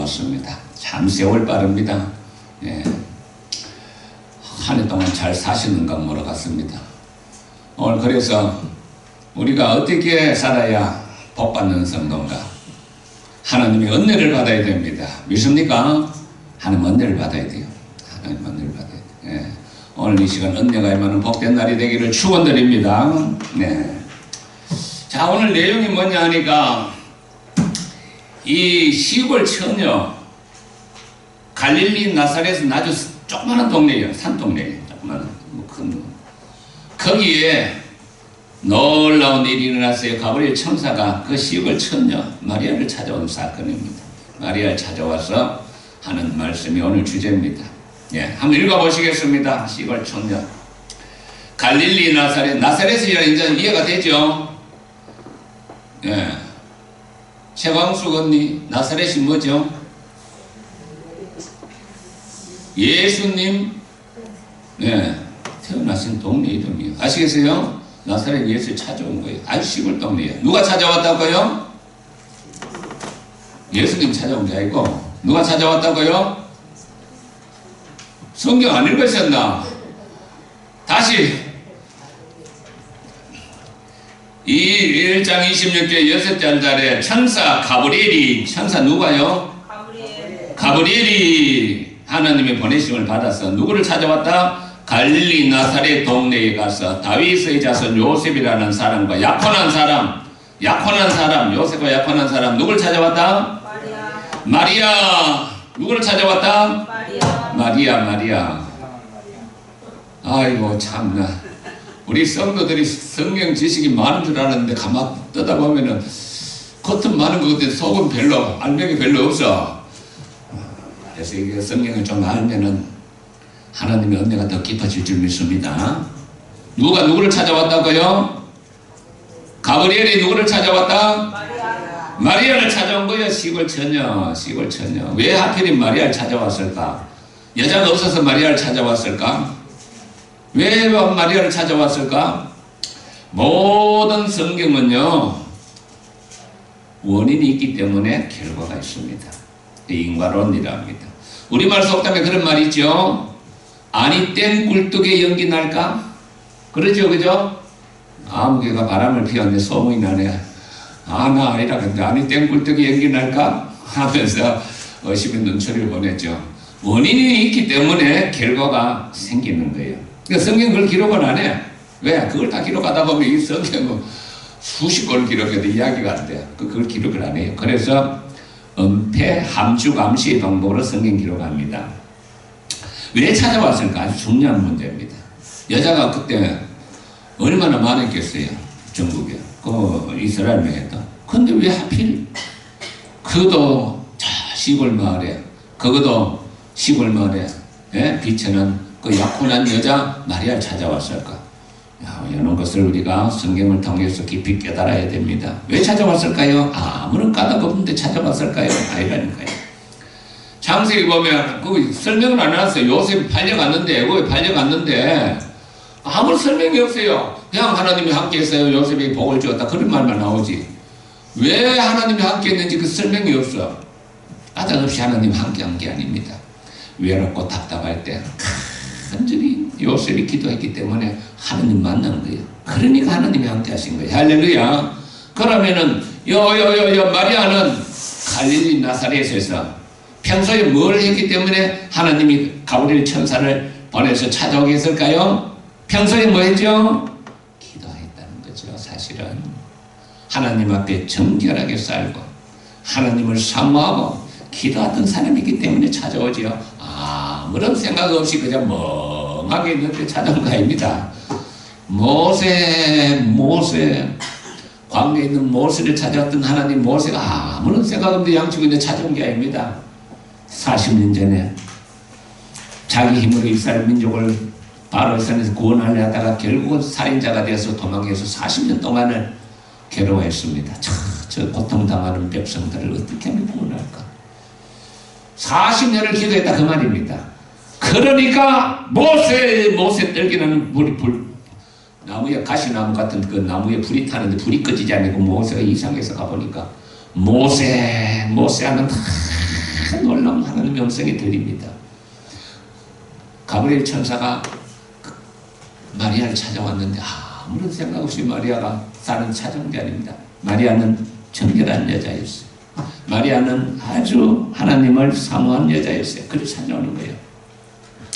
좋습니다. 참 세월 빠릅니다. 예. 한 해 동안 잘 사시는가 모르겠습니다. 오늘 그래서 우리가 어떻게 살아야 복받는 성도인가? 하나님의 은혜를 받아야 됩니다. 믿습니까? 하나님 은혜를 받아야 돼요. 하나님 은혜를 받아야 돼요. 예. 오늘 이 시간 은혜가 임하는 복된 날이 되기를 축원드립니다. 네. 자, 오늘 내용이 뭐냐 하니까 이 시골 처녀 갈릴리 나사렛은 아주 조그마한 동네예요. 산동네예요. 조그마한 큰 거기에 놀라운 일이 일어났어요. 가브리엘 천사가 그 시골 처녀 마리아를 찾아온 사건입니다. 마리아를 찾아와서 하는 말씀이 오늘 주제입니다. 예, 한번 읽어보시겠습니다. 시골 처녀 갈릴리 나사렛. 나사렛이라는 이제 이해가 되죠? 예. 최광숙 언니, 나사렛이 뭐죠? 예수님, 네, 태어나신 동네 이름이에요. 아시겠어요? 나사렛 예수 찾아온 거예요. 아주 시골 동네예요. 누가 찾아왔다고요? 예수님 찾아온 게 아니고 누가 찾아왔다고요? 성경 안 읽으셨나? 다시 이 1장 26절 여섯째 달에 천사 가브리엘이, 천사 누가요? 가브리엘이 하나님의 보내심을 받아서 누구를 찾아왔다? 갈릴리 나사렛 동네에 가서 다윗의 자손 요셉이라는 사람과 약혼한 사람, 요셉과 약혼한 사람 누구를 찾아왔다? 마리아. 누구를 찾아왔다? 마리아. 아이고 참나, 우리 성도들이 성경 지식이 많은 줄 알았는데 가만 뜨다 보면은 겉은 많은 것 같은데 속은 별로 알맹이 별로 없어. 그래서 이 성경을 좀 알면은 하나님의 은혜가 더 깊어질 줄 믿습니다. 누가 누구를 찾아왔다고요? 가브리엘이 누구를 찾아왔다? 마리아를 찾아온 거예요. 시골 처녀. 왜 하필이면 마리아를 찾아왔을까? 여자가 없어서 마리아를 찾아왔을까? 왜 마리아를 찾아왔을까? 모든 성경은요, 원인이 있기 때문에 결과가 있습니다. 인과론이랍니다. 우리말 속담에 그런 말이 있죠. 아니 땐 굴뚝에 연기 날까? 그러죠, 그죠? 아무개가 바람을 피웠는데 소문이 나네. 나 아니라 근데 아니 땐 굴뚝에 연기 날까? 하면서 의심의 눈초리를 보냈죠. 원인이 있기 때문에 결과가 생기는 거예요. 그러니까 성경 그걸 기록을 안 해. 왜? 그걸 다 기록하다 보면 이 성경은 수십 권을 기록해도 이야기가 안 돼요. 그걸 기록을 안 해요. 그래서 은폐, 함축, 암시의 방법으로 성경 기록합니다. 왜 찾아왔을까? 아주 중요한 문제입니다. 여자가 그때 얼마나 많았겠어요. 전국에. 그 이스라엘 명에도. 근데 왜 하필 그도 시골 마을에, 그것도 시골 마을에 비치는 그 약혼한 여자 마리아를 찾아왔을까? 이런 것을 우리가 성경을 통해서 깊이 깨달아야 됩니다. 왜 찾아왔을까요? 아무런 까닭 없는데 찾아왔을까요? 아니라니까요. 창세기 보면 그 설명을 안 해놨어요. 요셉이 팔려갔는데, 애고에 팔려갔는데 아무 설명이 없어요. 그냥 하나님이 함께 했어요. 요셉이 복을 주었다. 그런 말만 나오지. 왜 하나님이 함께 했는지 그 설명이 없어. 까닭 없이 하나님이 함께 한 게 아닙니다. 외롭고 답답할 때 간절히 요셉이 기도했기 때문에 하나님 만난 거예요. 그러니까 하나님이 함께 하신 거예요. 할렐루야. 그러면은 마리아는 갈릴리 나사렛에서 평소에 뭘 했기 때문에 하나님이 가브리엘 천사를 보내서 찾아오게 했을까요? 평소에 뭐 했죠? 기도했다는 거죠. 사실은 하나님 앞에 정결하게 살고 하나님을 사모하고 기도하던 사람이기 때문에 찾아오죠. 아무런 생각 없이 그냥 멍하게 있는데 찾아온 거 아닙니다. 모세 광야에 있는 모세를 찾아왔던 하나님, 모세가 아무런 생각 없는데 양치고 있는데 찾아온 게 아닙니다. 40년 전에 자기 힘으로 이스라엘 민족을 바로의 손에서 구원하려 하다가 결국은 살인자가 되어서 도망해서 40년 동안을 괴로워했습니다. 저 고통당하는 백성들을 어떻게 하면 구원할까? 40년을 기도했다 그 말입니다. 그러니까 모세 떨기는 나무에 가시나무 같은 그 나무에 불이 타는데 불이 꺼지지 않고 모세가 이상해서 가보니까 모세 하면 다 하나님의 음성이 들립니다. 가브리엘 천사가 마리아를 찾아왔는데 아무런 생각 없이 마리아가 사는 찾아온 게 아닙니다. 마리아는 정결한 여자였어요. 마리아는 아주 하나님을 사모한 여자였어요. 그래서 찾아오는 거예요.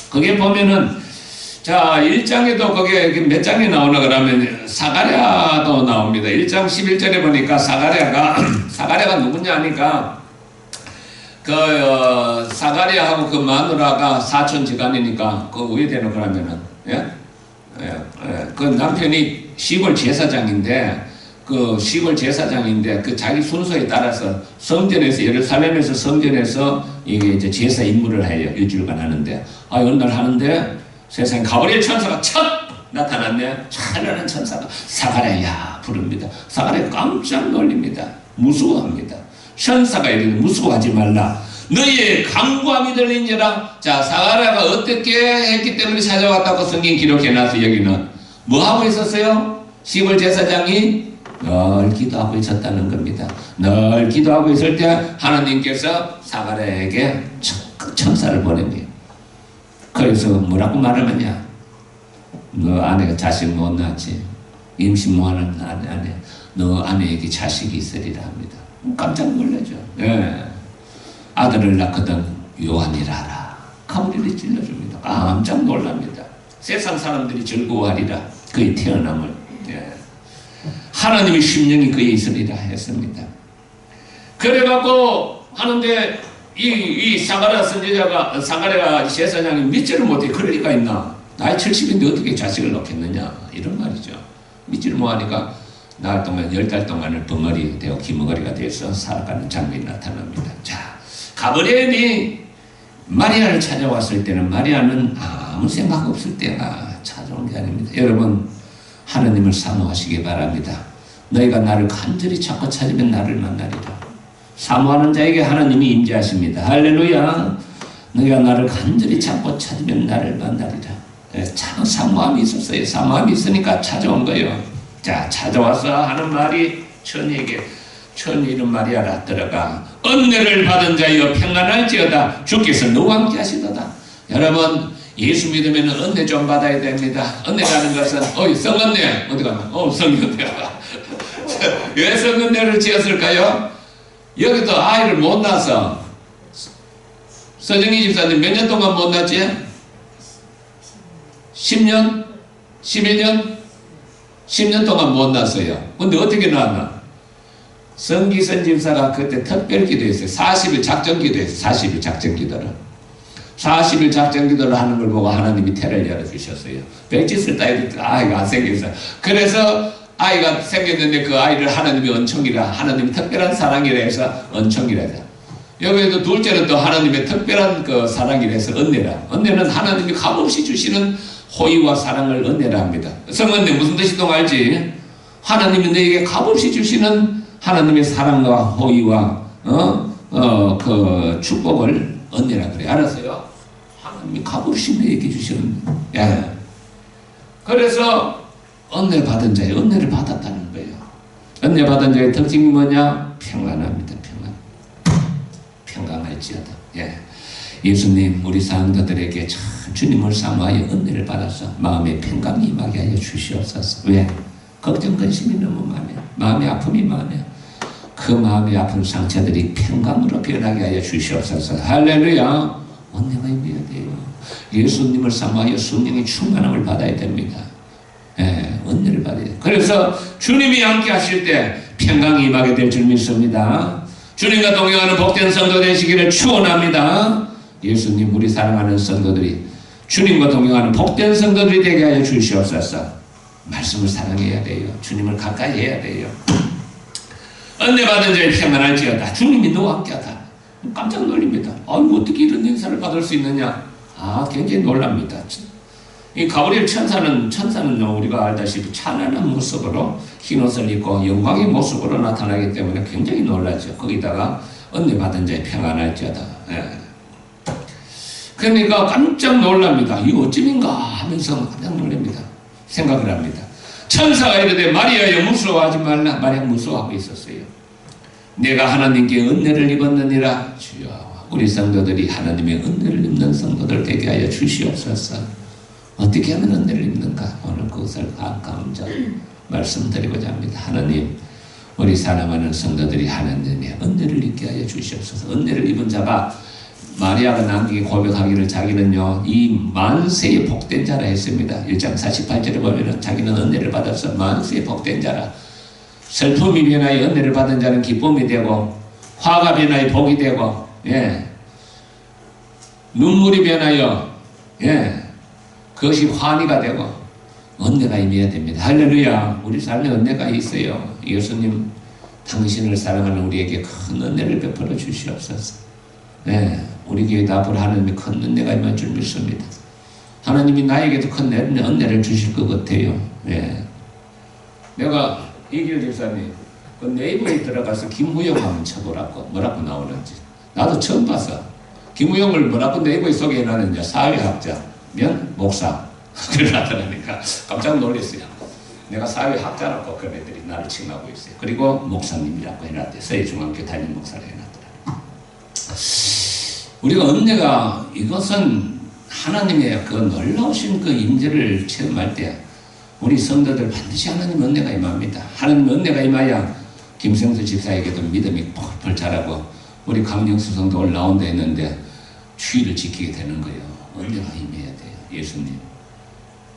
거기에 보면은 자 1장에도 거기에 몇 장이 나오나 그러면 사가랴도 나옵니다. 1장 11절에 보니까 사가랴가 누구냐 하니까 사가랴하고 그 마누라가 사촌지간이니까 그 우회되는 거라면은 그 남편이 시골 제사장인데 그 자기 순서에 따라서 성전에서 예루살렘에서 성전에서 이게 이제 제사 임무를 해요. 일주일간 하는데 어느 날 하는데 세상에 가브리엘 천사가 첫 나타났네. 찬란한 천사가 사가랴야 부릅니다. 사가랴 깜짝 놀립니다. 무서워합니다. 천사가 이르되 무서워하지 말라. 너희의 간구함이 들린지라. 자, 사가랴가 어떻게 했기 때문에 찾아왔다고 성경 기록해놨어. 여기는 뭐 하고 있었어요? 시골 제사장이 늘 기도하고 있었다는 겁니다. 늘 기도하고 있을 때 하나님께서 사가랴에게 천사를 보냅니다. 그래서 뭐라고 말하느냐? 너 아내가 자식 못 낳았지. 임신 못하는 아내, 너 아내에게 자식이 있으리라 합니다. 깜짝 놀라죠. 예. 아들을 낳거든 요한이라라. 가브리엘이 찔러줍니다. 깜짝 놀랍니다. 세상 사람들이 즐거워하리라. 그의 태어남을. 예. 하나님의 심령이 그에 있으리라 했습니다. 그래갖고 하는데 이 사가랴 선지자가 사가랴 제사장이 믿지를 못해. 그럴 리가 있나? 나이 70인데 어떻게 자식을 낳겠느냐? 이런 말이죠. 믿지를 못하니까 나흘 동안 10달 동안을 벙어리 되어 기머거리가 돼서 살아가는 장면이 나타납니다. 자, 가브리엘이 마리아를 찾아왔을 때는 마리아는 아무 생각 없을 때가 찾아온 게 아닙니다. 여러분 하나님을 사모하시기 바랍니다. 너희가 나를 간절히 찾고 찾으면 나를 만나리라. 사모하는 자에게 하나님이 임재하십니다. 할렐루야. 너희가 나를 간절히 찾고 찾으면 나를 만나리라. 참 사모함이 있었어요. 사모함이 있으니까 찾아온 거예요. 자, 찾아와서 하는 말이 천이에게 천이 이름 마리아라. 들어가 은혜를 받은 자여 평안할지어다. 주께서 너와 함께 하시도다. 여러분 예수 믿으면 은혜 좀 받아야 됩니다. 은혜라는 것은 성은혜 어디 가나? 성은혜가 왜 성은혜를 지었을까요? 여기도 아이를 못 낳아서 서정희 집사님 몇 년 동안 못 낳았지? 10년? 11년? 10년 동안 못 낳았어요. 근데 어떻게 낳았나? 성기선 집사가 그때 특별 기도했어요. 40일 작전 기도했어요. 40일 작전 기도를. 40일 작전 기도를 하는 걸 보고 하나님이 태를 열어주셨어요. 백짓을 따위도 아이가 안 생겼어요. 그래서 아이가 생겼는데 그 아이를 하나님이 은총이라, 하나님이 특별한 사랑이라 해서 은총이라 해서. 여기에도 둘째는 또 하나님의 특별한 그 사랑이라 해서 은혜라. 은혜는 하나님이 값없이 주시는 호의와 사랑을 은혜라 합니다. 성은혜 무슨 뜻인지 알지? 하나님이 너에게 값없이 주시는 하나님의 사랑과 호의와 그 축복을 은혜라 그래. 알았어요? 하나님이 값없이 너에게 주시는. 예. 그래서 은혜 받은 자의 은혜를 받았다는 거예요. 은혜 받은 자의 특징이 뭐냐? 평안합니다. 평강할지어다. 예. 예수님 우리 사람들에게 참 주님을 사모하여 은혜를 받아서 마음에 평강이 임하게 하여 주시옵소서. 왜? 걱정 근심이 너무 많아요. 마음의 아픔이 많아요. 그 마음의 아픈 상처들이 평강으로 변하게 하여 주시옵소서. 할렐루야. 은혜가 임해야 돼요. 예수님을 사모하여 성령의 충만함을 받아야 됩니다. 예, 은혜를 받아야 돼요. 그래서 주님이 함께 하실 때 평강이 임하게 될 줄 믿습니다. 주님과 동행하는 복된 성도 되시기를 축원합니다. 예수님 우리 사랑하는 성도들이 주님과 동행하는 복된 성도들이 되게 하여 주시옵소서. 말씀을 사랑해야 돼요. 주님을 가까이 해야 돼요. 은혜 받은 자의 평안할지어다. 주님이 너와 함께하다. 깜짝 놀립니다. 아이고 어떻게 이런 행사를 받을 수 있느냐? 굉장히 놀랍니다. 이 가브리엘 천사는 우리가 알다시피 찬란한 모습으로 흰옷을 입고 영광의 모습으로 나타나기 때문에 굉장히 놀라죠. 거기다가 은혜 받은 자의 평안할지어다. 예. 그러니까 깜짝 놀랍니다. 이거 어찌인가 하면서 깜짝 놀랍니다. 생각을 합니다. 천사가 이르되 마리아여 무서워하지 말라. 마리아 무서워하고 있었어요. 내가 하나님께 은혜를 입었느니라. 주여 우리 성도들이 하나님의 은혜를 입는 성도들 되게 하여 주시옵소서. 어떻게 하면 은혜를 입는가? 오늘 그것을 감자 말씀드리고자 합니다. 하나님, 우리 사랑하는 성도들이 하나님의 은혜를 입게 하여 주시옵소서. 은혜를 입은 자가 마리아가 나중에 고백하기를 자기는요 이 만세의 복된 자라 했습니다. 1장 48절에 보면 자기는 은혜를 받아서 만세의 복된 자라. 슬픔이 변하여 은혜를 받은 자는 기쁨이 되고, 화가 변하여 복이 되고, 눈물이 변하여 그것이 환희가 되고 은혜가 임해야 됩니다. 할렐루야. 우리 삶에 은혜가 있어요. 예수님, 당신을 사랑하는 우리에게 큰 은혜를 베풀어 주시옵소서. 우리 교회도 앞으로 하나님이 큰 은혜가 임할 줄 믿습니다. 하나님이 나에게도 큰 은혜를 주실 것 같아요. 내가 이길 집사님 그 네이버에 들어가서 김우영 한번 쳐보라고 뭐라고 나오는지 나도 처음 봤어. 김우영을 뭐라고 네이버에 소개해놨는지 사회학자면 목사 그러더라니까 깜짝 놀랐어요. 내가 사회학자라고 그런 애들이 나를 칭하고 있어요. 그리고 목사님이라고 해놨대. 서해중앙교 담임 목사를 해놨더라. 우리가 은혜가 이것은 하나님의 그 놀라우신 그 임재를 체험할 때 우리 성도들 반드시 하나님 은혜가 임합니다. 하나님 은혜가 임하여 김성수 집사에게도 믿음이 펄펄 자라고 우리 강영수 성도 올라온다 했는데 주의를 지키게 되는 거예요. 은혜가 임해야 돼요. 예수님.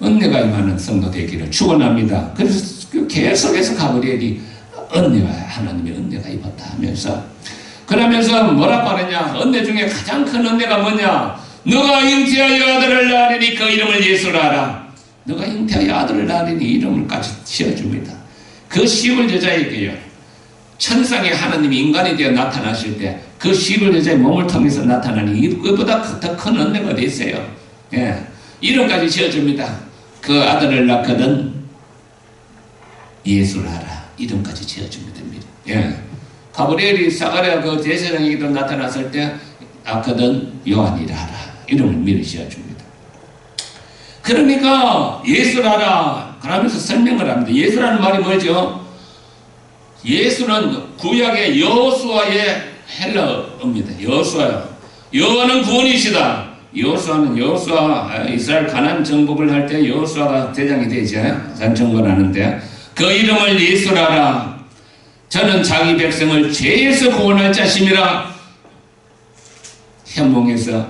은혜가 임하는 성도 되기를 축원합니다. 그래서 계속해서 가브리엘이 은혜가 하나님의 은혜가 임했다 하면서 그러면서 뭐라고 하느냐? 은혜 중에 가장 큰 은혜가 뭐냐? 너가 잉태하여 아들을 낳으니 그 이름을 예수라 하라. 너가 잉태하여 아들을 낳으니 이름을까지 지어줍니다. 그 시골 여자에게요. 천상의 하나님이 인간이 되어 나타나실 때 그 시골 여자의 몸을 통해서 나타나니 이것보다 더 큰 은혜가 어디 있어요? 이름까지 지어줍니다. 그 아들을 낳거든 예수를 하라. 이름까지 지어주면 됩니다. 가브리엘이 사가랴 그 제사장에게도 나타났을 때 낳거든 요한이라 하라. 이름을 미리 지어줍니다. 그러니까 예수라라 그러면서 설명을 합니다. 예수라는 말이 뭐죠? 예수는 구약의 여호수아의 헬라어입니다. 여호수아요. 여호와는 구원이시다. 여호수아 이스라엘 가나안 정복을 할 때 여호수아가 대장이 되죠. 산 정복하는데 그 이름을 예수라라. 저는 자기 백성을 죄에서 구원할 자심이라. 현몽에서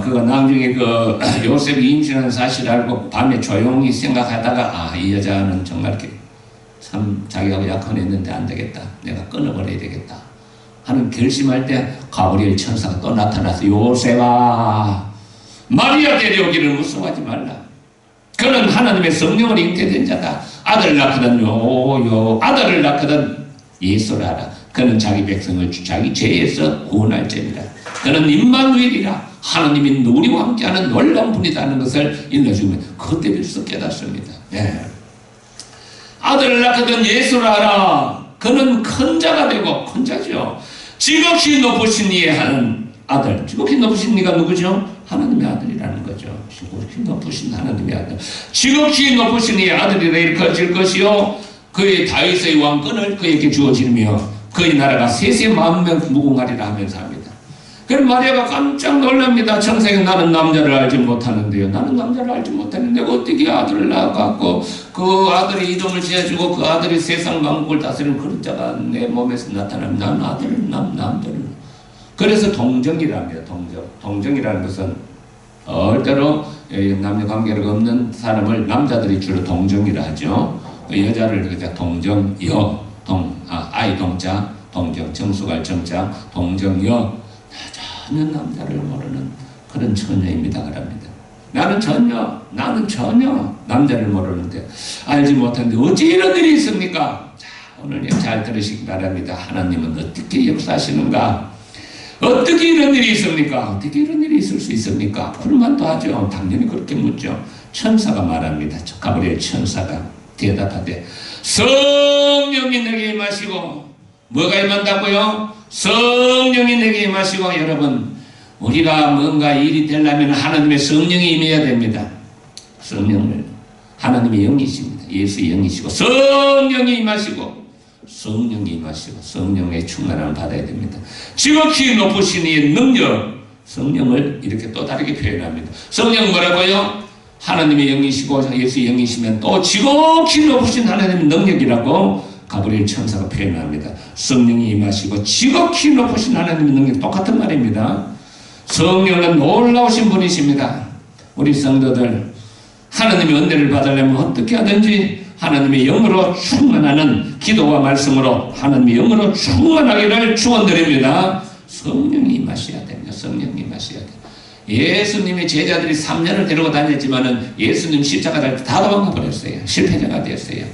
그거 나중에 그 요셉이 임신한 사실을 알고 밤에 조용히 생각하다가 이 여자는 정말 이렇게 참 자기가 약혼했는데 안 되겠다. 내가 끊어버려야 되겠다. 하는 결심할 때 가브리엘 천사가 또 나타나서 요셉아 마리아 데려오기를 무서워하지 말라. 그는 하나님의 성령을 잉태된 자다. 아들을 낳거든 아들을 낳거든 예수라 하라. 그는 자기 백성을 자기 죄에서 구원할 자입니다. 그는 임마누엘이라. 하나님이 우리와 함께하는 놀라운 분이라는 것을 일러주면 그때 비로소 깨닫습니다. 아들을 낳거든 예수라 하라. 그는 큰 자가 되고 큰 자죠. 지극히 높으신 이의 하는 아들. 지극히 높으신 이가 누구죠? 하나님의 아들이라는 거죠. 지극히 높으신 하나님의 아들. 지극히 높으신 이의 아들이라 일컬어질 것이요. 그의 다윗의 왕권을 그에게 주어지며 그의 나라가 세세 만명 무궁하리라 하면서 합니다. 그럼 마리아가 깜짝 놀랍니다. 천생에 나는 남자를 알지 못하는데요. 나는 남자를 알지 못하는데 어떻게 아들을 낳아갖고 그 아들의 이름을 지어주고 그 아들이 세상 만국을 다스리는 그런 자가 내 몸에서 나타나면 나는 아들을 남자를. 그래서 동정이랍니다. 동정이라는 것은 얼때로 남녀관계가 없는 사람을 남자들이 주로 동정이라 하죠. 여자를 그냥 동정여, 아이 동자, 동정, 정수갈 정자, 동정여. 전혀 남자를 모르는 그런 처녀입니다. 그럽니다. 나는 전혀 남자를 모르는데 알지 못하는데 어찌 이런 일이 있습니까? 자, 오늘 잘 들으시기 바랍니다. 하나님은 어떻게 역사하시는가? 어떻게 이런 일이 있습니까? 어떻게 이런 일이 있을 수 있습니까? 그럴만도 하죠. 당연히 그렇게 묻죠. 천사가 말합니다. 가브리엘 천사가 대답하되 성령이 내게 임하시고 뭐가 임한다고요? 성령이 내게 임하시고. 여러분 우리가 뭔가 일이 되려면 하나님의 성령이 임해야 됩니다. 성령을 하나님의 영이십니다. 예수의 영이시고 성령이 임하시고 성령이 임하시고 성령의 충만함을 받아야 됩니다. 지극히 높으신 이 능력, 성령을 이렇게 또 다르게 표현합니다. 성령 뭐라고요? 하나님의 영이시고 예수의 영이시면 또 지극히 높으신 하나님의 능력이라고 가브리엘 천사가 표현합니다. 성령이 임하시고 지극히 높으신 하나님의 능력, 똑같은 말입니다. 성령은 놀라우신 분이십니다. 우리 성도들 하나님의 은혜를 받으려면 어떻게 하든지 하나님의 영으로 충만하는 기도와 말씀으로 하나님의 영으로 충만하기를 축원드립니다. 성령이 임하셔야 됩니다. 성령이 임하셔야 돼요. 예수님의 제자들이 3년을 데리고 다녔지만은 예수님 십자가 달 때 다 도망가 버렸어요. 실패자가 되었어요.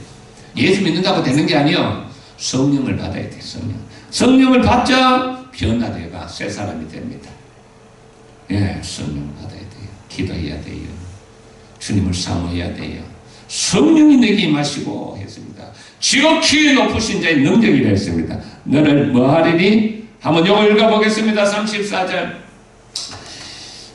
예수 믿는다고 되는 게 아니요. 성령을 받아야 돼요. 성령을 받자 변화되가 새 사람이 됩니다. 예, 성령을 받아야 돼요. 기도해야 돼요. 주님을 사모해야 돼요. 성령이 내게 임하시고 했습니다. 지극히 높으신 자의 능력이라 했습니다. 너를 뭐하리니? 한번 요거 읽어보겠습니다. 34절.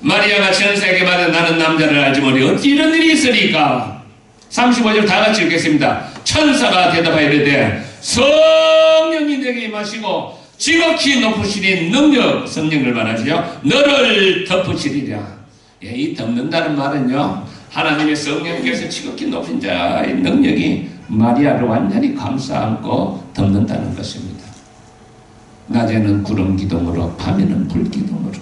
마리아가 천사에게 말해 나는 남자를 알지 못하니 어찌 이런 일이 있으리까? 35절 다 같이 읽겠습니다. 천사가 대답하여 이르되 성령이 내게 임하시고 지극히 높으시니 능력, 성령을 말하시죠. 너를 덮으시리라. 예, 이 덮는다는 말은요, 하나님의 성령께서 지극히 높은 자의 능력이 마리아를 완전히 감싸안고 덮는다는 것입니다. 낮에는 구름 기둥으로 밤에는 불 기둥으로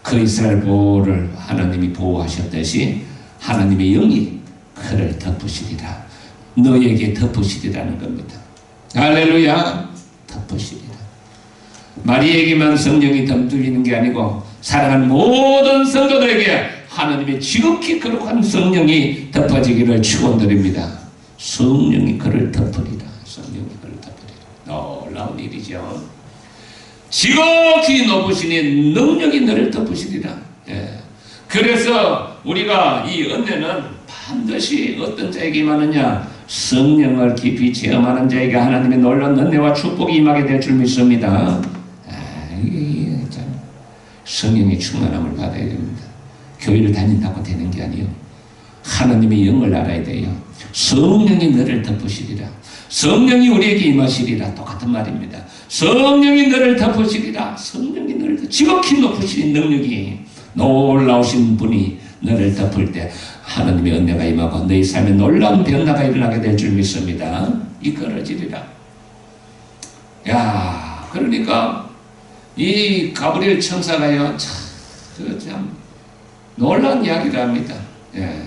그 이스라엘 보호를 하나님이 보호하셨듯이 하나님의 영이 그를 덮으시리라. 너에게 덮으시리라는 겁니다. 할렐루야. 덮으시리라. 마리아에게만 성령이 덮이는 게 아니고 사랑하는 모든 성도들에게 하나님의 지극히 거룩한 성령이 덮어지기를 축원드립니다. 성령이 그를 덮으리라. 성령이 그를 덮으리라. 놀라운 일이죠. 지극히 높으시니 능력이 너를 덮으시리라. 예. 그래서 우리가 이 은혜는 반드시 어떤 자에게 임하느냐? 성령을 깊이 체험하는 자에게 하나님의 놀라운 은혜와 축복이 임하게 될 줄 믿습니다. 성령의 충만함을 받아야 됩니다. 교회를 다닌다고 되는 게 아니에요. 하나님의 영을 알아야 돼요. 성령이 너를 덮으시리라. 성령이 우리에게 임하시리라. 똑같은 말입니다. 성령이 너를 덮으시리라. 성령이 너를 지극히 높으신 능력이 놀라우신 분이 너를 덮을 때 하나님의 은혜가 임하고 너희 삶에 놀라운 변화가 일어나게 될 줄 믿습니다. 이끌어지리라. 야, 그러니까 이 가브리엘 천사가요, 참 놀라운 이야기를 합니다. 예.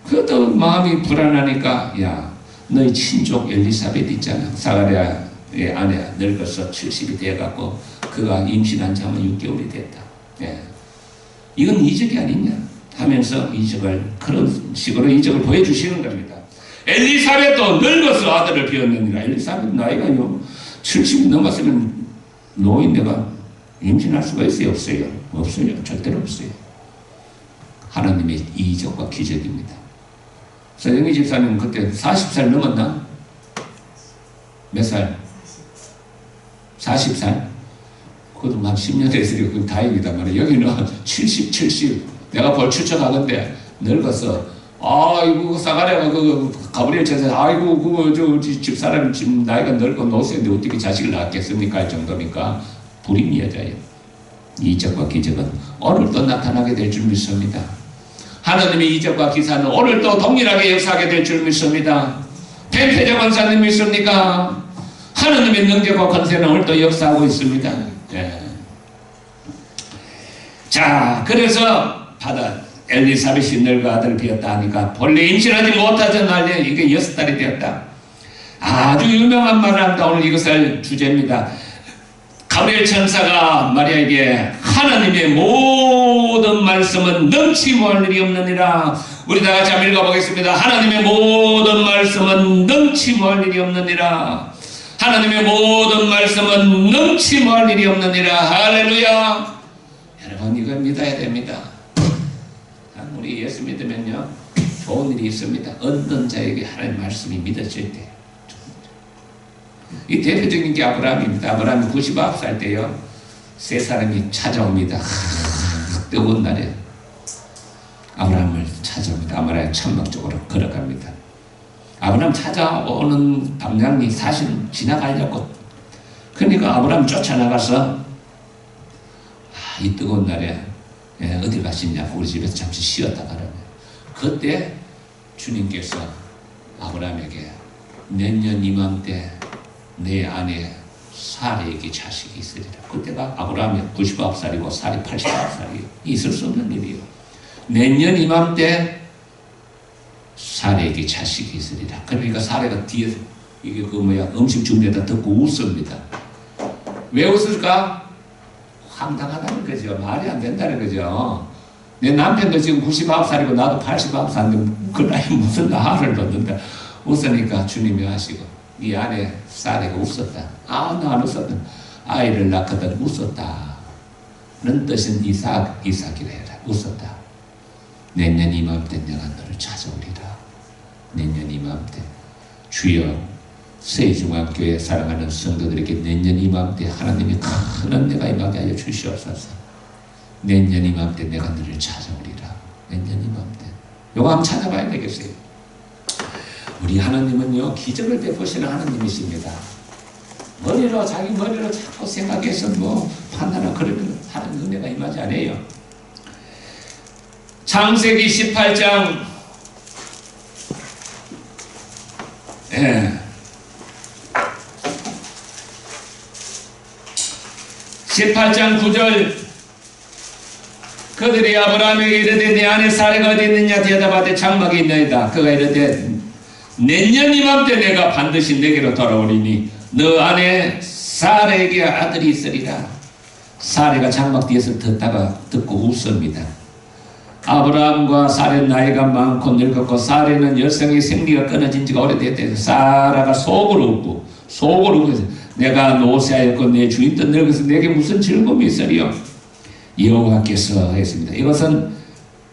그것도 마음이 불안하니까, 야, 너희 친족 엘리사벳 있잖아. 사가랴의 아내 늙어서 70이 되어갖고 그가 임신한 지 아마 6개월이 됐다. 예. 이건 이적이 아니냐 하면서 이적을, 그런 식으로 이적을 보여주시는 겁니다. 엘리사벳도 늙어서 아들을 비었느니라. 엘리사벳 나이가 70이 넘었으면 노인네가 임신할 수가 있어요? 없어요? 없어요. 절대로 없어요. 하나님의 이적과 기적입니다. 서영희 집사님 그때 40살 넘었나? 몇 살? 40살? 그것도 한 10년 됐으니까 그건 다행이다 말이야. 여기는 70. 내가 벌 추측하건데 늙어서 아이고 사가랴가 그 가브리엘 천사 아이고 그거 저 집사람이 지금 나이가 늙고 노쇠인데 어떻게 자식을 낳겠습니까? 할 정도니까 불임이 여자예요. 이적과 기적은 오늘도 나타나게 될 줄 믿습니다. 하나님의 이적과 기사는 오늘도 동일하게 역사하게 될 줄 믿습니다. 펜페자 권사님 믿습니까? 하나님의 능력과 권세는 오늘도 역사하고 있습니다. 네. 자, 그래서 엘리사벳이 늙어 아들을 비었다 하니까 본래 임신하지 못하던 날에 이게 6달이 되었다. 아주 유명한 말을 합니다. 오늘 이것을 주제입니다. 가브리엘 천사가 마리아에게 하나님의 모든 말씀은 넘치 무할 일이 없느니라. 우리 다 같이 한번 읽어보겠습니다. 하나님의 모든 말씀은 넘치 무할 일이 없느니라. 하나님의 모든 말씀은 넘치 무할 일이 없느니라. 할렐루야. 여러분 이걸 믿어야 됩니다. 우리 예수 믿으면요 좋은 일이 있습니다. 어떤 자에게 하나님의 말씀이 믿어질 때. 이 대표적인 게 아브라함입니다. 아브라함이 99살 때요 세 사람이 찾아옵니다. 뜨거운 날에 아브라함을 찾아옵니다. 아브라함이 천막 쪽으로 걸어갑니다. 아브라함 찾아오는 방향이 사실은 지나가려고. 그러니까 아브라함 쫓아나가서 이 뜨거운 날에 어디 가시냐고 우리 집에서 잠시 쉬었다 가라며. 그때 주님께서 아브라함에게 내년 이맘때 내 아내 사례에게 자식이 있으리라. 그때가 아브라함이 99살이고 살이 89살이에요. 있을 수 없는 일이에요. 내년 이맘때 사례에게 자식이 있으리라. 그러니까 사례가 뒤에서 이게 음식 준비에다 듣고 웃습니다. 왜 웃을까? 황당하다는 거죠. 말이 안 된다는 거죠. 내 남편도 지금 99살이고 나도 89살인데 그 나이 무슨 나를 넣는다. 웃으니까 주님이 하시고 이 아내 사례가 웃었다. 나 안 웃었다. 아이를 낳거든 웃었다. 는 뜻은 이삭이라 해라. 웃었다. 내년 이맘때 내가 너를 찾아오리라. 내년 이맘때 주여 세종학교에 사랑하는 성도들에게 내년 이맘때 하나님이 큰 은혜가 임하게 하여 주시옵소서. 내년 이맘때 내가 너를 찾아오리라. 내년 이맘때 요거 한번 찾아봐야 되겠어요. 우리 하나님은요 기적을 베푸시는 하나님이십니다. 머리로 자기 머리로 자꾸 생각해서 뭐 판단하고 그러면 하나님 은혜가 임하지 않아요. 창세기 18장 18장 9절 그들이 아브라함에게 이르되 내 아내 사례가 어디 있느냐 대답하되 장막에 있나이다. 그가 이르되 내년 이맘때 내가 반드시 내게로 돌아오리니 너 아내 사례에게 아들이 있으리라. 사례가 장막 뒤에서 듣고 웃습니다. 아브라함과 사례는 나이가 많고 늙었고 사례는 여성의 생리가 끊어진 지가 오래됐다. 사라가 속으로 웃고 내가 노쇠하였고 내 주인도 늙어서 내게 무슨 즐거움이 있으리요. 여호와께서 했습니다. 이것은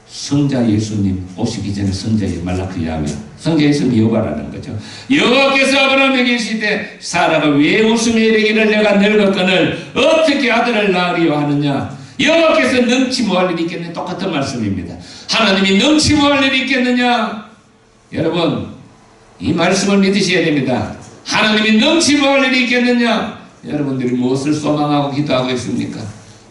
성자 예수님 오시기 전에 성자의 말라크야며 성자 예수님 여호와라는 거죠. 여호와께서 아브라함에게 이르시되 사라가 왜 웃으며 이르기를 내가 늙었거늘 어떻게 아들을 낳으리요 하느냐. 여호와께서 능치 뭐할 일이 있겠느냐. 똑같은 말씀입니다. 하나님이 능치 뭐할 일이 있겠느냐. 여러분 이 말씀을 믿으셔야 됩니다. 하나님이 능치 뭐할 일이 있겠느냐. 여러분들이 무엇을 소망하고 기도하고 있습니까?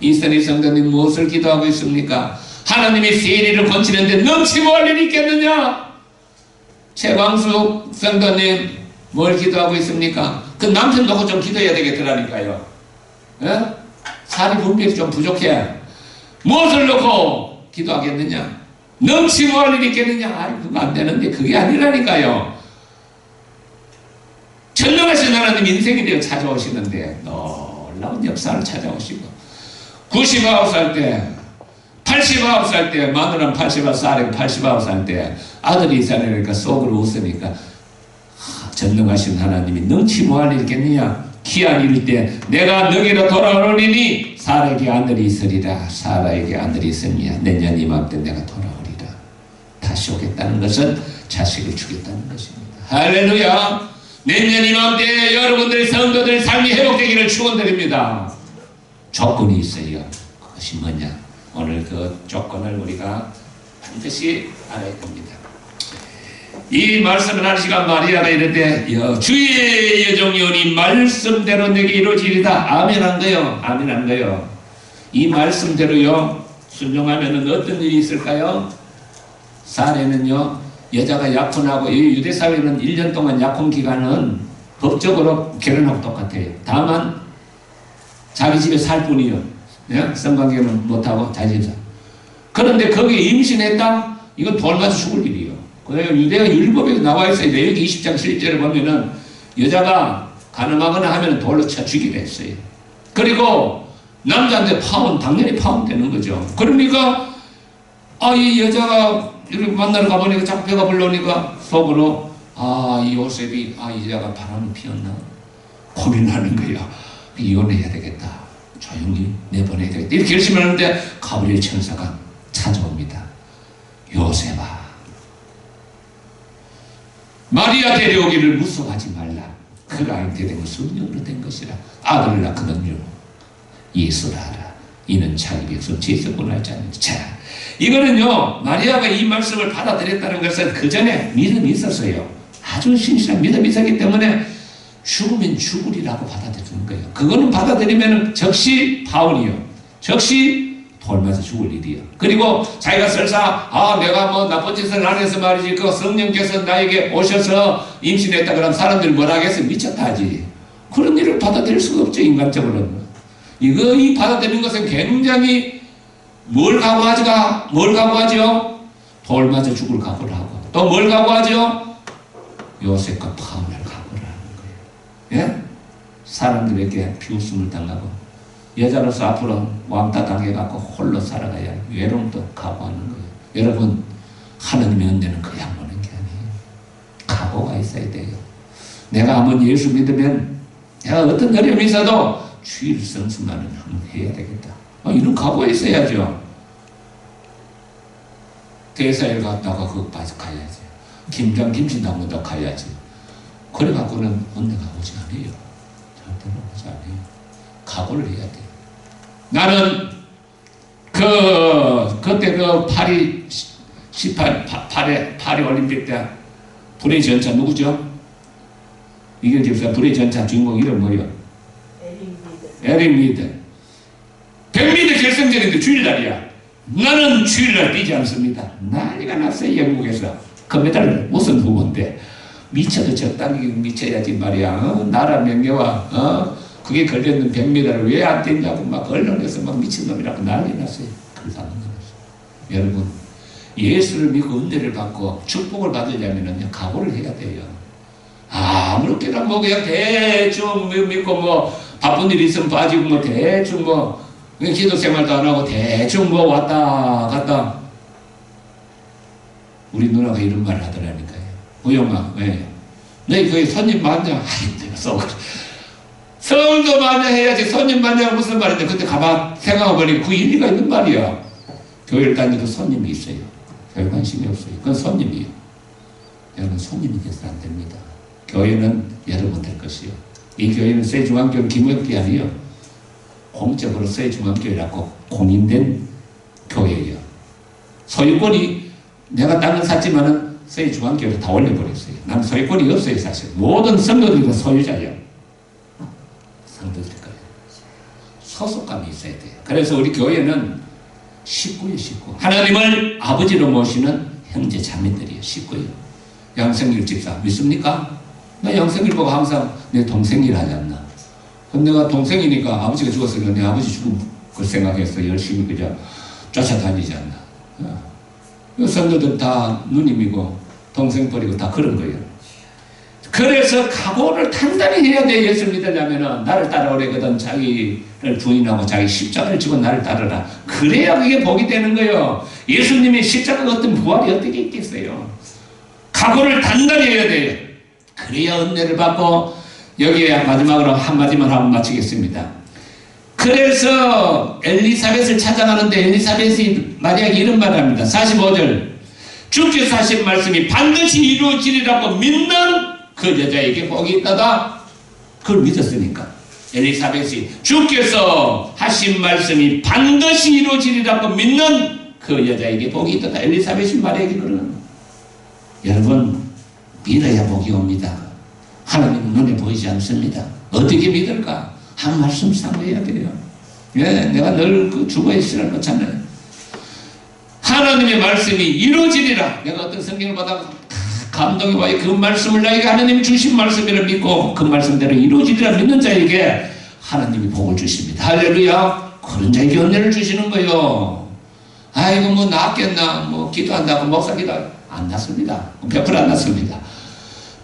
이선희 성도님 무엇을 기도하고 있습니까? 하나님이 세리를 건치는데 능치 뭐할 일이 있겠느냐. 최광숙 성도님 뭘 기도하고 있습니까? 그 남편 놓고 좀 기도해야 되겠더라니까요. 살이 분별이 좀 부족해. 무엇을 놓고 기도하겠느냐? 능치 뭐할 일이 있겠느냐? 그거 안 되는데 그게 아니라니까요. 전능하신 하나님 인생이 되어 찾아오시는데 놀라운 역사를 찾아오시고 99살 때 89살 때 마누라는 89살에 89살 때 아들이 있으니까 속으로 웃으니까 전능하신 하나님이 능치 뭐할 일이 있겠느냐. 기한 이를 때 내가 너에게로 돌아오리니 사라에게 아들이 있으리라. 사라에게 아들이 있으니야 내년 이맘때 내가 돌아오리라. 다시 오겠다는 것은 자식을 주겠다는 것입니다. 할렐루야. 내년 이맘때 여러분들의 성도들 삶이 회복되기를 축원드립니다. 조건이 있어요. 그것이 뭐냐. 오늘 그 조건을 우리가 반드시 알아야 됩니다. 이 말씀을 하는 시간 마리아가 이르되 주의 여종이오니 말씀대로 내게 이루어지리다. 아멘한 거요. 아멘한 거요. 이 말씀대로요 순종하면은 어떤 일이 있을까요? 사례는요 여자가 약혼하고 이 유대사회는 1년 동안 약혼 기간은 법적으로 결혼하고 똑같아요. 다만 자기 집에 살 뿐이요. 성관계는 못하고 자기 집에. 그런데 거기에 임신했다? 이건 돌 맞아 죽을 일이에요. 그래서 유대가 율법에 나와 있어요. 레위기 20장 7절에 보면은 여자가 가늠하거나 하면 돌로 쳐 죽이려 했어요. 그리고 남자한테 당연히 파혼되는 거죠. 그러니까 이 여자가 이렇게 만나러 가보니까 자꾸 배가 불러오니까 속으로 이 요셉이 이 여자가 바람을 피웠나 고민하는 거야. 이혼해야 되겠다. 조용히 내보내야 되겠다. 이렇게 결심을 하는데 가브리엘 천사가 찾아옵니다. 요셉아 마리아 데려오기를 무서워하지 말라. 그가 잉태 된 것은 성령으로 된 것이라. 아들을 낳거든요. 예수라 하라. 이는 자기 백성 제사꾼 할 자는. 자, 이거는요 마리아가 이 말씀을 받아들였다는 것은 그 전에 믿음이 있었어요. 아주 신실한 믿음이 있었기 때문에 죽으면 죽으리라고 받아들이는 거예요. 그거는 받아들이면 적시 파울이요. 적시 돌 맞아 죽을 일이요. 그리고 자기가 설사 내가 뭐 나쁜 짓을 안 해서 말이지 그 성령께서 나에게 오셔서 임신했다 그러면 사람들이 뭐라 하겠어? 미쳤다 하지. 그런 일을 받아들일 수가 없죠. 인간적으로는. 이 받아들이는 것은 굉장히 뭘 각오하죠? 돌 맞아 죽을 각오를 하고 또 뭘 각오하죠? 요셉과 파울을 각오를 하는 거예요. 예? 사람들에게 비웃음을 당하고 여자로서 앞으로 왕따 당해갖고 홀로 살아가야 외로움도 각오하는 거예요. 여러분, 하나님의 은혜는 그냥 오는 게 아니에요. 각오가 있어야 돼요. 내가 한번 예수 믿으면 내가 어떤 어려움이 있어도 주일 성수만은 한번 해야 되겠다. 이런 각오가 있어야죠. 대사일 갔다가 그거 빠져 가야지. 김장 김신당보다 가야지. 그래갖고는 은혜가 오지 않아요. 절대로 오지 않아요. 각오를 해야 돼요. 나는 그때 파리 올림픽 때 불의 전차 누구죠? 이게 집사 불의 전차 주인공 이름 뭐예요? 에릭 미드. 100m 결승전인데 주일날이야. 나는 주일날 뛰지 않습니다. 난리가 났어요. 영국에서 금메달 우선 후보인데 미쳐도 적당히 미쳐야지 말이야. 나라 명예와 그게 걸려있는 100m를 왜 안 뛴다고 막 언론에서 막 미친놈이라고 난리 났어요. 그래서 안 났어요. 여러분, 예수를 믿고 은혜를 받고 축복을 받으려면 각오를 해야 돼요. 아무렇게나 뭐 그냥 대충 믿고 뭐 바쁜 일 있으면 빠지고 뭐 대충 뭐 기도 생활도 안 하고 대충 뭐 왔다 갔다. 우리 누나가 이런 말을 하더라니까요. 우영아, 왜? 너희 거기 손님 많냐? 힘들었어. 성도 많냐 해야지. 손님 많냐가 무슨 말인데 그때 가만 생각해보니 그 일리가 있는 말이야. 교회를 다니도 손님이 있어요. 교회 관심이 없어요. 그건 손님이에요. 여러분, 손님이 돼서는 안 됩니다. 교회는 여러분 될 것이요. 이 교회는 쇠중앙교회는 김학기 아니에요. 공적으로 쇠중앙교회라고 공인된 교회예요. 소유권이 내가 땅을 샀지만은 쇠중앙교회를 다 올려버렸어요. 나는 소유권이 없어요. 사실 모든 성도들이 소유자예요. 성도들 거예요. 소속감이 있어야 돼요. 그래서 우리 교회는 식구예요. 식구. 하나님을 아버지로 모시는 형제 자매들이에요. 식구예요. 양성일 집사 믿습니까? 나 양성일 보고 항상 내 동생이라 하지 않나. 그럼 내가 동생이니까 아버지가 죽었으니까 내 아버지 죽은 걸 생각해서 열심히 그저 쫓아다니지 않나. 성도들 다 누님이고 동생 버리고 다 그런 거예요. 그래서 각오를 단단히 해야 돼. 예수 믿으려면 나를 따라오래거든. 자기를 부인하고 자기 십자가를 지고 나를 따르라. 그래야 그게 복이 되는 거예요. 예수님의 십자가가 어떤 부활이 어떻게 있겠어요. 각오를 단단히 해야 돼요. 그래야 은혜를 받고. 여기에 마지막으로 한마디만 하고 마치겠습니다. 그래서 엘리사벳을 찾아가는데 엘리사벳이 만약에 이런 말을 합니다. 45절 주께서 하신 말씀이 반드시 이루어지리라고 믿는 그 여자에게 복이 있다다. 그걸 믿었으니까 엘리사벳이 주께서 하신 말씀이 반드시 이루어지리라고 믿는 그 여자에게 복이 있다다. 엘리사벳이 말하기 그러는. 여러분, 믿어야 복이 옵니다. 하나님은 눈에 보이지 않습니다. 어떻게 믿을까? 한 말씀 삼아야 돼요. 예, 내가 늘 그 주보에 실어놓잖아요. 하나님의 말씀이 이루어지리라. 내가 어떤 성경을 받아 감동이 와요. 그 말씀을 나에게 하나님이 주신 말씀을 믿고 그 말씀대로 이루어지리라 믿는 자에게 하나님이 복을 주십니다. 할렐루야. 그런 자에게 은혜를 주시는 거요. 아이고 뭐 낫겠나 뭐 기도한다고 목사 기도 안 났습니다. 100% 안 났습니다.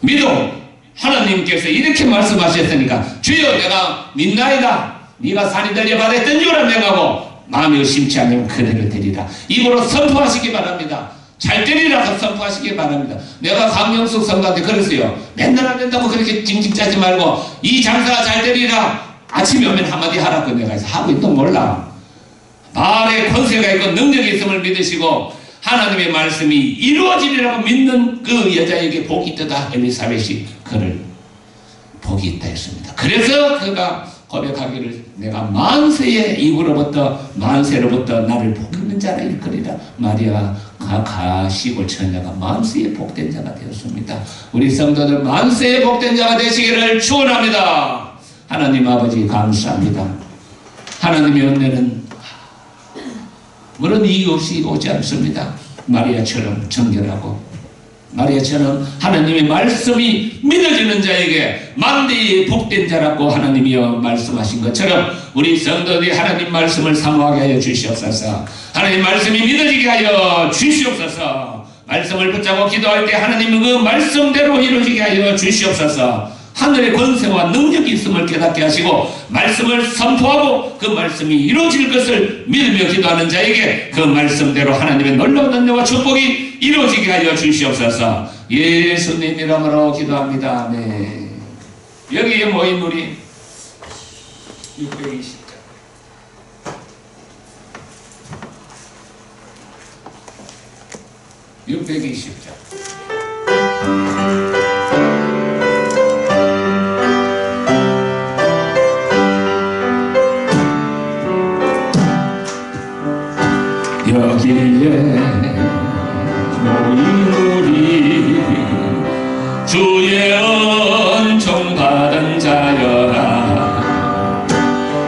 믿어. 하나님께서 이렇게 말씀하셨으니까 주여 내가 믿나이다. 네가 산이 들려 받았던 줄을 명하고 마음이 의심치 않으면 그대로 되리라. 입으로 선포하시기 바랍니다. 잘 되리라고 선포하시기 바랍니다. 내가 강영숙 성도한테 그랬어요. 맨날 안 된다고 그렇게 징징 짜지 말고 이 장사가 잘 되리라. 아침에 오면 한마디 하라고 내가 해서 하고 있던 몰라. 말에 권세가 있고 능력이 있음을 믿으시고 하나님의 말씀이 이루어지리라고 믿는 그 여자에게 복이 있다. 엘리사벳이 그를 복이 있다 했습니다. 그래서 그가 고백하기를 내가 만세의 이후로부터 만세로부터 나를 복받는 자라 일거리라. 마리아 가시골 처녀가 만세의 복된 자가 되었습니다. 우리 성도들 만세의 복된 자가 되시기를 축원합니다. 하나님 아버지 감사합니다. 하나님의 은혜는 물론 이유 없이 오지 않습니다. 마리아처럼 정결하고 마리아처럼 하나님의 말씀이 믿어지는 자에게 만대의 복된 자라고 하나님이여 말씀하신 것처럼 우리 성도들이 하나님 말씀을 사모하게 하여 주시옵소서. 하나님 말씀이 믿어지게 하여 주시옵소서. 말씀을 붙잡고 기도할 때 하나님은 그 말씀대로 이루어지게 하여 주시옵소서. 하늘의 권세와 능력이 있음을 깨닫게 하시고 말씀을 선포하고 그 말씀이 이루어질 것을 믿으며 기도하는 자에게 그 말씀대로 하나님의 놀라운 은혜와 축복이 이루어지게 하여 주시옵소서. 예수님 이름으로 기도합니다. 아멘. 여기에 모인 우리 620장 620장 여기에 모인 우리 주의 은총 받은 자여라.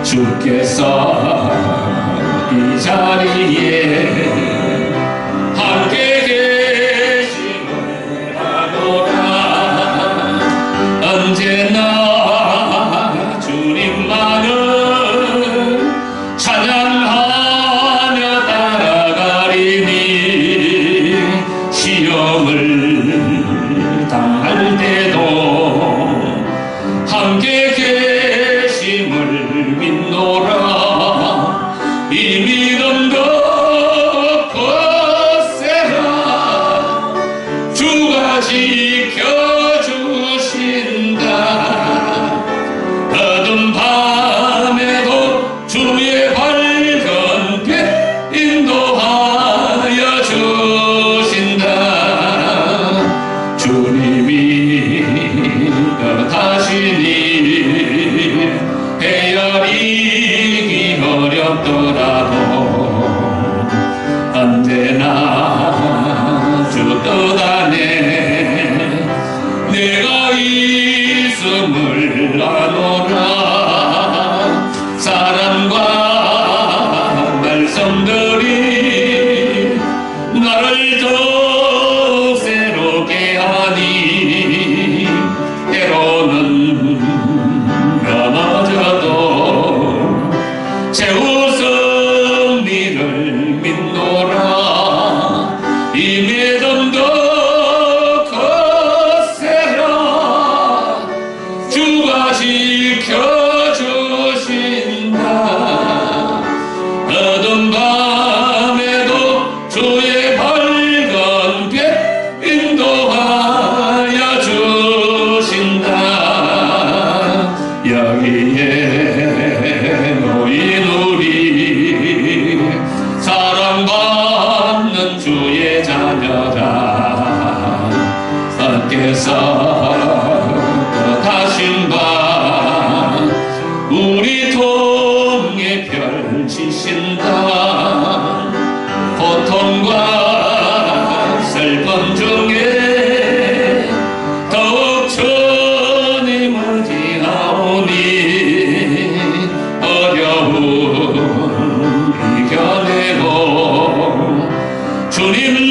주께서 이 자리에 함께 계심을 아노라. 언제나 주님만을 찬양하며 따라가리니 시험을 당할 때도 함께 계심을 믿노라. 이 믿음도 거세라. 주가 지켜주신다. 어두운 밤에도 주의 밝은 빛 인도하여 주신다. 주님이 뜻하시니 헤아리기 어렵더라도 언제나 주 뜻 안에 내가 있음을 아노라. 사랑과 말씀들이 나를 더욱 새롭게 하니 때로는 넘어져도 최후 승리를 믿노라. 이 믿음도 거세라. 주가 지켜주신다. 어두운 밤에도 주의 밝은 빛 인도하여 주신다. 여기에 모인 우리 사랑받는 주의 자녀라. 어께서 뜻하신 바 우리 통에 펼치신다. 고통과 슬픔 중에 더욱 주님을 지하오니 어려움 이겨내고 주님